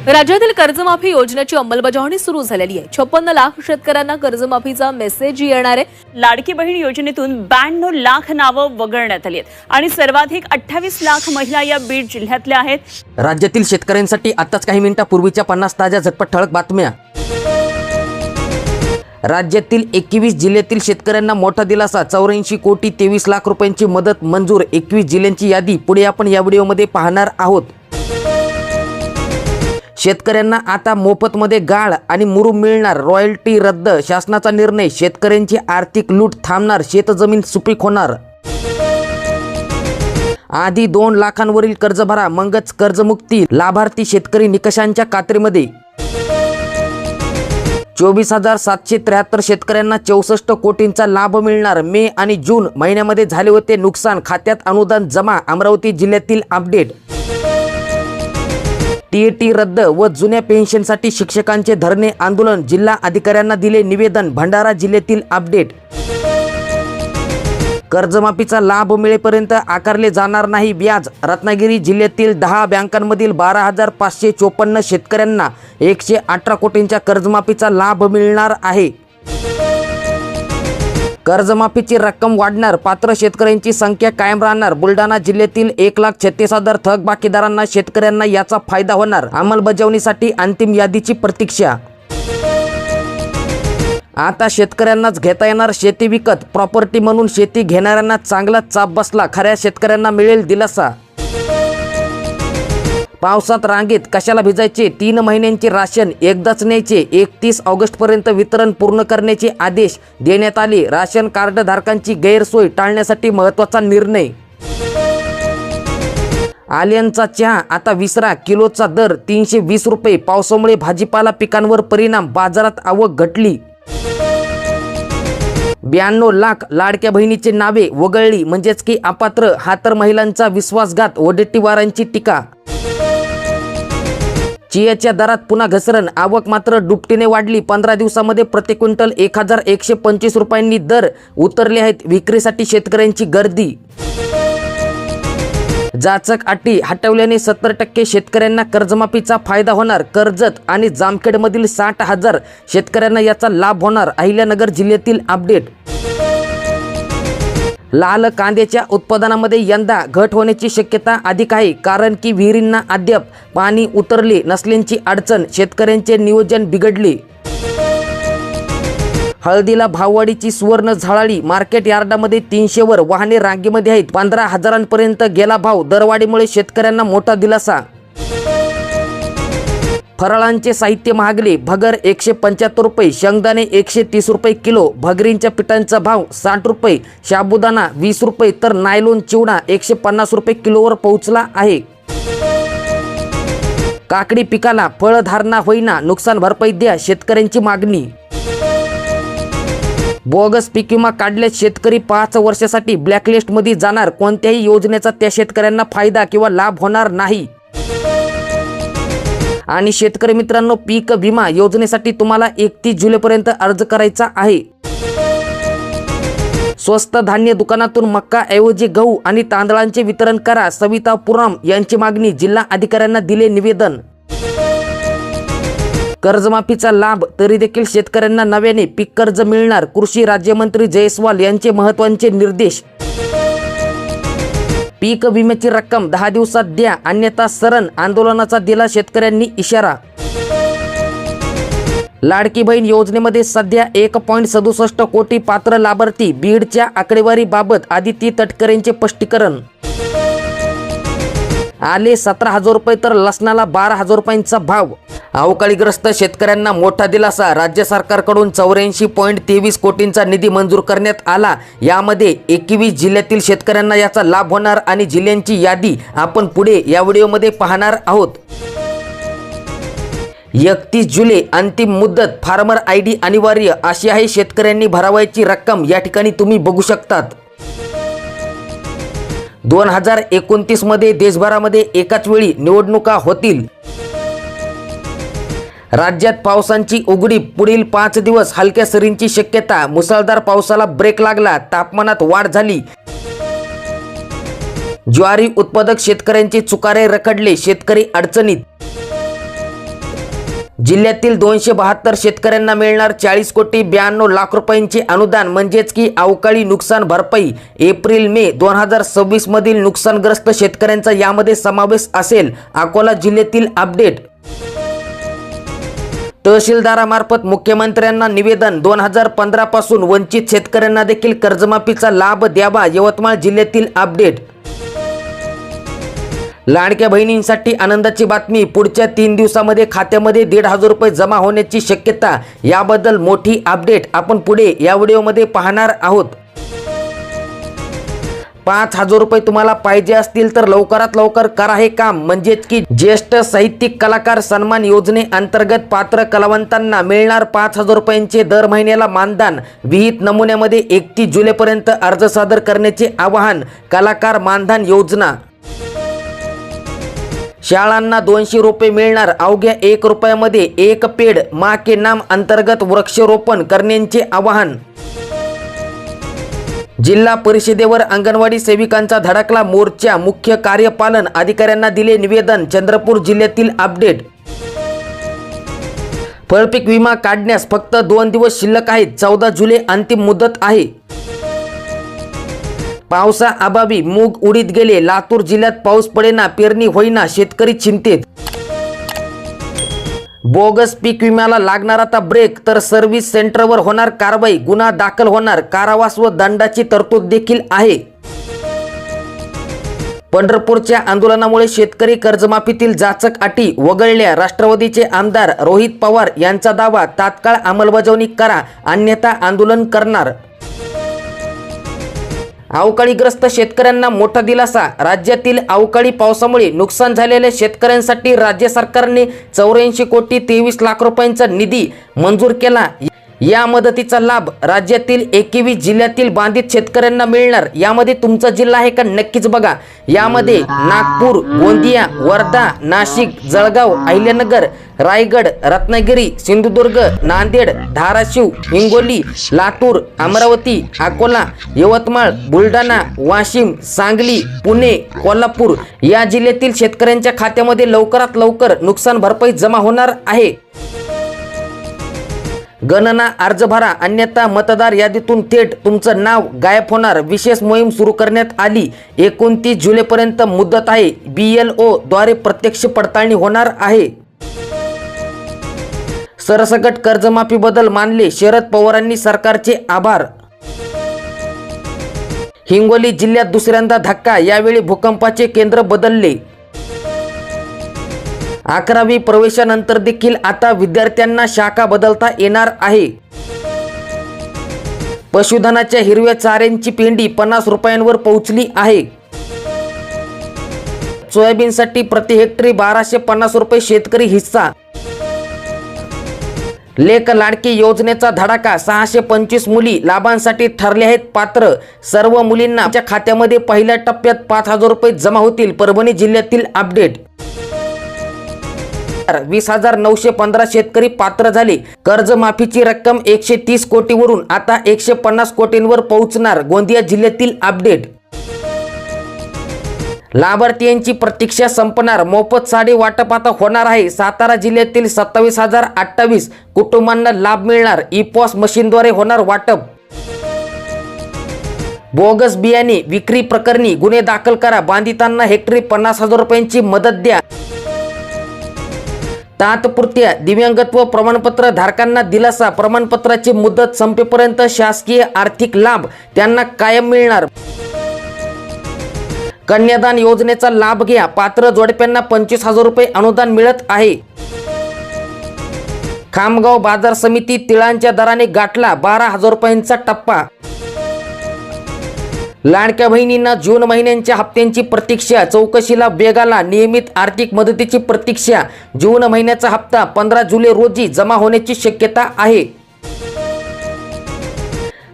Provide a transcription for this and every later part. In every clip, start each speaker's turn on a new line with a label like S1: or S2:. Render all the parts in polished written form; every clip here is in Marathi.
S1: राज्यातील कर्जमाफी योजनेची अंमलबजावणी सुरू झालेली आहे। 56 लाख शेतकऱ्यांना कर्जमाफीचा मेसेज येणार आहे।
S2: लाडकी बहीण योजनेतून 92 लाख नावं वगळण्यात आली आहेत आणि सर्वाधिक 28 लाख महिला या बीड जिल्ह्यातल्या आहेत।
S3: राज्यातील शेतकऱ्यांसाठी आताच काही मिनिटांपूर्वीच्या 50 ताज्या झटपट ठळक बातम्या। राज्यातील 21 जिल्ह्यातील शेतकऱ्यांना मोठा दिलासा। 84 कोटी 23 लाख रुपयांची मदत मंजूर। 21 जिल्ह्यांची यादी पुढे आपण या व्हिडिओमध्ये पाहणार आहोत। शेतकऱ्यांना आता मोफतमध्ये गाळ आणि मुरूम मिळणार। रॉयल्टी रद्द, शासनाचा निर्णय। शेतकऱ्यांची आर्थिक लूट थांबणार, शेतजमीन सुपीक होणार। आधी 2 लाखांवरील कर्ज भरा, मगच कर्जमुक्ती। लाभार्थी शेतकरी निकषांच्या कात्रीमध्ये। 24,773 शेतकऱ्यांना 64 कोटींचा लाभ मिळणार। मे आणि जून महिन्यामध्ये झाले होते नुकसान, खात्यात अनुदान जमा। अमरावती जिल्ह्यातील अपडेट। टीएटी रद्द व जुन्या पेन्शनसाठी शिक्षकांचे धरणे आंदोलन, जिल्हा अधिकाऱ्यांना दिले निवेदन। भंडारा जिल्ह्यातील अपडेट। कर्जमाफीचा लाभ मिळेपर्यंत आकारले जाणार नाही व्याज। रत्नागिरी जिल्ह्यातील 10 बँकांमधील 12,554 शेतकऱ्यांना 118 कोटींच्या कर्जमाफीचा लाभ मिळणार आहे। कर्जमाफीची रक्कम वाढणार, पात्र शेतकऱ्यांची संख्या कायम राहणार। बुलढाणा जिल्ह्यातील 1,36,000 थकबाकीदारांना शेतकऱ्यांना याचा फायदा होणार। अंमलबजावणीसाठी अंतिम यादीची प्रतीक्षा। आता शेतकऱ्यांनाच घेता येणार शेती विकत। प्रॉपर्टी म्हणून शेती घेणाऱ्यांना चांगला चाप बसला, खऱ्या शेतकऱ्यांना मिळेल दिलासा। पावसात रांगेत कशाला भिजायचे, 3 महिन्यांचे राशन एकदाच न्यायचे। 31 ऑगस्टपर्यंत वितरण पूर्ण करण्याचे आदेश देण्यात आले। राशन कार्ड धारकांची गैरसोय टाळण्यासाठी महत्त्वाचा निर्णय। आल्यांचा चहा आता विसरा, किलोचा दर 320 रुपये। पावसामुळे भाजीपाला पिकांवर परिणाम, बाजारात आवक घटली। 92 लाख लाडक्या बहिणीचे नावे वगळली, म्हणजेच की अपात्र। हा तर महिलांचा विश्वासघात, वडेट्टीवारांची टीका। चियाच्या दरात पुन्हा घसरण, आवक मात्र दुपटीने वाढली। 15 दिवसामध्ये प्रति क्विंटल 1,125 रुपयांनी दर उतरले आहेत। विक्रीसाठी शेतकऱ्यांची गर्दी। जाचक अटी हटवल्याने 70% शेतकऱ्यांना कर्जमाफीचा फायदा होणार। कर्जत आणि जामखेडमधील 60,000 शेतकऱ्यांना याचा लाभ होणार। अहिल्यानगर जिल्ह्यातील अपडेट। लाल कांद्याच्या उत्पादनामध्ये यंदा घट होण्याची शक्यता अधिक आहे, कारण की विहिरींना अद्याप पाणी उतरले नसल्याची अडचण, शेतकऱ्यांचे नियोजन बिघडले। हळदीला भाववाढीची सुवर्ण झळाळी, मार्केट यार्डामध्ये 300 वर वाहने रांगेमध्ये आहेत। 15,000पर्यंत गेला भाव, दरवाढीमुळे शेतकऱ्यांना मोठा दिलासा। फराळांचे साहित्य महागले, भगर 175 रुपये, शेंगदाणे 130 रुपये किलो। भगरींच्या पिठांचा भाव 60 रुपये, साबुदाणा 20 रुपये, तर नायलॉन चिवडा 150 रुपये किलोवर पोहोचला आहे। काकडी पिकाला फळधारणा होईना, नुकसान भरपाई द्या, शेतकऱ्यांची मागणी। बोगस पीक विमा काढल्यास शेतकरी 5 वर्षासाठी ब्लॅकलिस्टमध्ये जाणार। कोणत्याही योजनेचा त्या शेतकऱ्यांना फायदा किंवा लाभ होणार नाही। आणि शेतकरी मित्रांनो, पीक विमा योजनेसाठी तुम्हाला 31 जुलैपर्यंत अर्ज करायचा आहे। स्वस्त धान्य दुकानातून मक्का ऐवजी गहू आणि तांदळांचे वितरण करा, सविता पुराम यांची मागणी। जिल्हा अधिकाऱ्यांना दिले निवेदन। कर्जमाफीचा लाभ तरी देखील शेतकऱ्यांना नव्याने पीक कर्ज मिळणार, कृषी राज्यमंत्री जयस्वाल यांचे महत्त्वाचे निर्देश। पीक विम्याची रक्कम 10 दिवसात द्या, अन्यथा सरण आंदोलनाचा दिला शेतकऱ्यांनी इशारा। लाडकी बहीण योजनेमध्ये सध्या 1.67 कोटी पात्र लाभार्थी। बीडच्या आकडेवारीबाबत आदिती तटकरेंचे स्पष्टीकरण। आले 17,000 रुपये तर लसणाला 12,000 रुपयांचा भाव। अवकाळीग्रस्त शेतकऱ्यांना मोठा दिलासा, राज्य सरकारकडून 84.23 कोटींचा निधी मंजूर करण्यात आला। यामध्ये 21 जिल्ह्यातील शेतकऱ्यांना याचा लाभ होणार आणि जिल्ह्यांची यादी आपण पुढे या व्हिडिओमध्ये पाहणार आहोत। 31 जुलै अंतिम मुदत, फार्मर आयडी अनिवार्य अशी आहे शेतकऱ्यांनी भरावयाची रक्कम। या ठिकाणी तुम्ही बघू शकतात। 2029 मध्ये देशभरामध्ये एकाच वेळी निवडणुका होतील। राज्यात पावसाची उघडीप, पुढील 5 दिवस हलक्या सरींची शक्यता। मुसळधार पावसाला ब्रेक लागला, तापमानात वाढ झाली। ज्वारी उत्पादक शेतकऱ्यांचे चुकारे रखडले, शेतकरी अडचणीत। जिल्ह्यातील 272 शेतकऱ्यांना मिळणार 40,92 लाख रुपयांचे अनुदान, म्हणजेच की अवकाळी नुकसान भरपाई. एप्रिल मे 2026 मधील नुकसानग्रस्त शेतकऱ्यांचा यामध्ये समावेश असेल. अकोला जिल्ह्यातील अपडेट. तहसीलदारामार्फत मुख्यमंत्र्यांना निवेदन. 2015 पासून वंचित शेतकऱ्यांना देखील कर्जमाफीचा लाभ द्यावा. यवतमाळ जिल्ह्यातील अपडेट. लाडक्या बहिणींसाठी आनंदाची बातमी. पुढच्या 3 दिवसामध्ये खात्यामध्ये 1,500 रुपये जमा होण्याची शक्यता. याबद्दल मोठी अपडेट आपण पुढे या व्हिडिओमध्ये पाहणार आहोत. 5,000 रुपये तुम्हाला पाहिजे असतील तर लवकरात लवकर करा हे काम. म्हणजेच की ज्येष्ठ साहित्यिक कलाकार सन्मान योजनेअंतर्गत पात्र कलावंतांना मिळणार 5,000 रुपयांचे दर महिन्याला मानधन. विहित नमुन्यामध्ये 31 जुलैपर्यंत अर्ज सादर करण्याचे आवाहन. कलाकार मानधन योजना. शाळांना 200 रुपये मिळणार. अवघ्या 1 रुपयामध्ये 1 पेड. माँ के नाम अंतर्गत वृक्षारोपण करण्याचे आवाहन. जिल्हा परिषदेवर अंगणवाडी सेविकांचा धडकला मोर्चा. मुख्य कार्यपालन अधिकाऱ्यांना दिले निवेदन. चंद्रपूर जिल्ह्यातील अपडेट. फळपीक विमा काढण्यास फक्त 2 दिवस शिल्लक आहेत. 14 जुलै अंतिम मुदत आहे. पावसाअभावी मूग उडीत गेले. लातूर जिल्ह्यात पाऊस पडेना, पेरणी होईना, शेतकरी चिंतेत. बोगस पीक विम्याला लागणार आता ब्रेक. तर सर्व्हिस सेंटरवर होणार कारवाई. गुन्हा दाखल होणार. कारावास व दंडाची तरतूद देखील आहे. पंढरपूरच्या आंदोलनामुळे शेतकरी कर्जमाफीतील जाचक अटी वगळल्या. राष्ट्रवादीचे आमदार रोहित पवार यांचा दावा. तात्काळ अंमलबजावणी करा, अन्यथा आंदोलन करणार. अवकाळीग्रस्त शेतकऱ्यांना मोठा दिलासा. राज्यातील अवकाळी पावसामुळे नुकसान झालेल्या शेतकऱ्यांसाठी राज्य सरकारने 84,23 लाख रुपयांचा निधी मंजूर केला. या मदतीचा लाभ राज्यातील 21 जिल्ह्यातील बाधित शेतकऱ्यांना मिळणार. यामध्ये तुमचा जिल्हा आहे का नक्कीच बघा. यामध्ये नागपूर, गोंदिया, वर्धा, नाशिक, जळगाव, अहिल्यानगर, रायगड, रत्नागिरी, सिंधुदुर्ग, नांदेड, धाराशिव, हिंगोली, लातूर, अमरावती, अकोला, यवतमाळ, बुलढाणा, वाशिम, सांगली, पुणे, कोल्हापूर या जिल्ह्यातील शेतकऱ्यांच्या खात्यामध्ये लवकरात लवकर नुकसान भरपाई जमा होणार आहे. गणना अर्ज भरा, अन्यथा मतदार यादीतून थेट तुमचं नाव गायब होणार. विशेष मोहीम सुरू करण्यात आली. 29 जुलैपर्यंत मुदत आहे. BLO द्वारे प्रत्यक्ष पडताळणी होणार आहे. सरसकट कर्जमाफीबद्दल मानले शरद पवारांनी सरकारचे आभार. हिंगोली जिल्ह्यात दुसऱ्यांदा धक्का. यावेळी भूकंपाचे केंद्र बदलले. 11वी प्रवेशानंतर देखील आता विद्यार्थ्यांना शाखा बदलता येणार आहे. पशुधनाच्या हिरव्या चाऱ्यांची पेंडी 50 रुपयांवर पोहोचली आहे. सोयाबीनसाठी प्रति हेक्टरी 1250 रुपये शेतकरी हिस्सा. लेक लाडकी योजनेचा धडाका. 625 मुली लाभांसाठी ठरल्या आहेत पात्र. सर्व मुलींना त्यांच्या खात्यामध्ये पहिल्या टप्प्यात 5,000 रुपये जमा होतील. परभणी जिल्ह्यातील अपडेट. 20,915 शेतकरी पात्र झाले. कर्जमाफीची रक्कम 130 कोटीवरून आता 150 कोटींवर पोहोचणार. गोंदिया जिल्ह्यातील अपडेट. लाभार्थींची प्रतीक्षा संपणार. मोफत साडी वाटप आता होणार आहे. सातारा जिल्ह्यातील 27,028 कुटुंबांना लाभ मिळणार. ई-पॉस मशीनद्वारे होणार वाटप. बोगस बियाणे विक्री प्रकरणी गुन्हे दाखल करा. बाधितांना हेक्टरी 50,000 रुपयांची मदत द्या. तात्पुरत्या दिव्यांगत्व प्रमाणपत्र धारकांना दिलासा. प्रमाणपत्राची मुदत संपेपर्यंत शासकीय आर्थिक लाभ त्यांना कायम मिळणार. कन्यादान योजनेचा लाभ घ्या. पात्र जोडप्यांना 25,000 रुपये अनुदान मिळत आहे. खामगाव बाजार समिती तिळांच्या दराने गाठला 12,000 रुपयांचा टप्पा. लाडक्या बहिणींना जून महिन्यांच्या हप्त्यांची प्रतीक्षा. चौकशीला वेगाला. नियमित आर्थिक मदतीची प्रतीक्षा. जून महिन्याचा हप्ता 15 जुलै रोजी जमा होण्याची शक्यता आहे.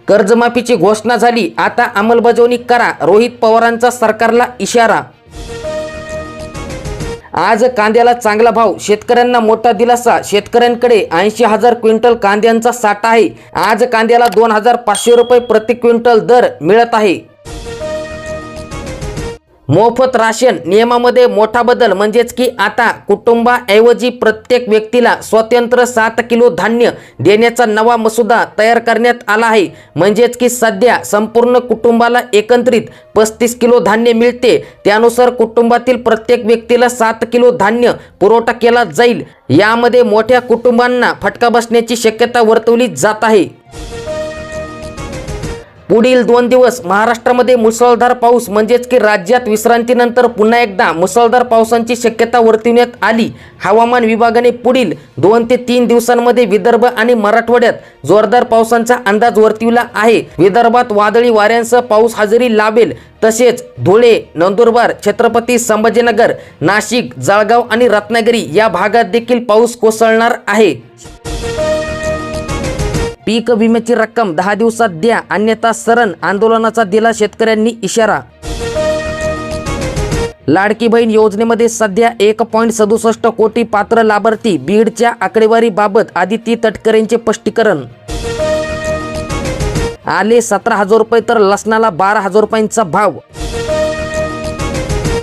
S3: कर्जमाफीची घोषणा झाली. आता अंमलबजावणी करा. रोहित पवारांचा सरकारला इशारा. आज कांद्याला चांगला भाव. शेतकऱ्यांना मोठा दिलासा. शेतकऱ्यांकडे 80,000 क्विंटल कांद्यांचा साठा आहे. आज कांद्याला 2,500 रुपये प्रति क्विंटल दर मिळत आहे. मोफत राशन नियमामध्ये मोठा बदल, म्हणजेच की आता कुटुंबाऐवजी प्रत्येक व्यक्तीला स्वतंत्र 7 किलो धान्य देण्याचा नवा मसुदा तयार करण्यात आला आहे. म्हणजेच की सध्या संपूर्ण कुटुंबाला एकत्रित 35 किलो धान्य मिळते. त्यानुसार कुटुंबातील प्रत्येक व्यक्तीला 7 किलो धान्य पुरवठा केला जाईल. यामध्ये मोठ्या कुटुंबांना फटका बसण्याची शक्यता वर्तवली जात आहे. पुढील 2 दिवस महाराष्ट्रामध्ये मुसळधार पाऊस, म्हणजेच की राज्यात विश्रांतीनंतर पुन्हा एकदा मुसळधार पावसाची शक्यता वर्तविण्यात आली. हवामान विभागाने पुढील 2 ते 3 दिवसांमध्ये विदर्भ आणि मराठवाड्यात जोरदार पावसाचा अंदाज वर्तविला आहे. विदर्भात वादळी वाऱ्यांसह पाऊस हजेरी लावेल. तसेच धुळे, नंदुरबार, छत्रपती संभाजीनगर, नाशिक, जळगाव आणि रत्नागिरी या भागात देखील पाऊस कोसळणार आहे. पीक विम्याची रक्कम 10 दिवसात द्या, अन्यथा सरण आंदोलनाचा दिला शेतकऱ्यांनी इशारा. लाडकी बहीण योजनेमध्ये सध्या 1.67 कोटी पात्र लाभार्थी. बीडच्या आकडेवारीबाबत आदिती तटकरेंचे स्पष्टीकरण. आले 17,000 रुपये तर लसणाला 12,000 रुपयांचा भाव.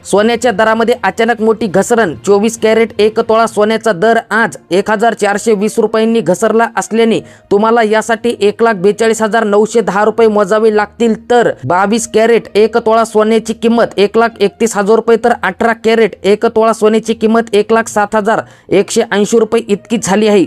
S3: सोन्याच्या दरामध्ये अचानक मोठी घसरण. 24 कॅरेट 1 तोळा सोन्याचा दर आज 1,420 रुपयांनी घसरला असल्याने तुम्हाला यासाठी 1,42,910 रुपये मोजावे लागतील. तर 22 कॅरेट 1 तोळा सोन्याची किंमत 1,31,000 रुपये तर 18 कॅरेट 1 तोळा सोन्याची किंमत 1,07,180 रुपये इतकी झाली आहे.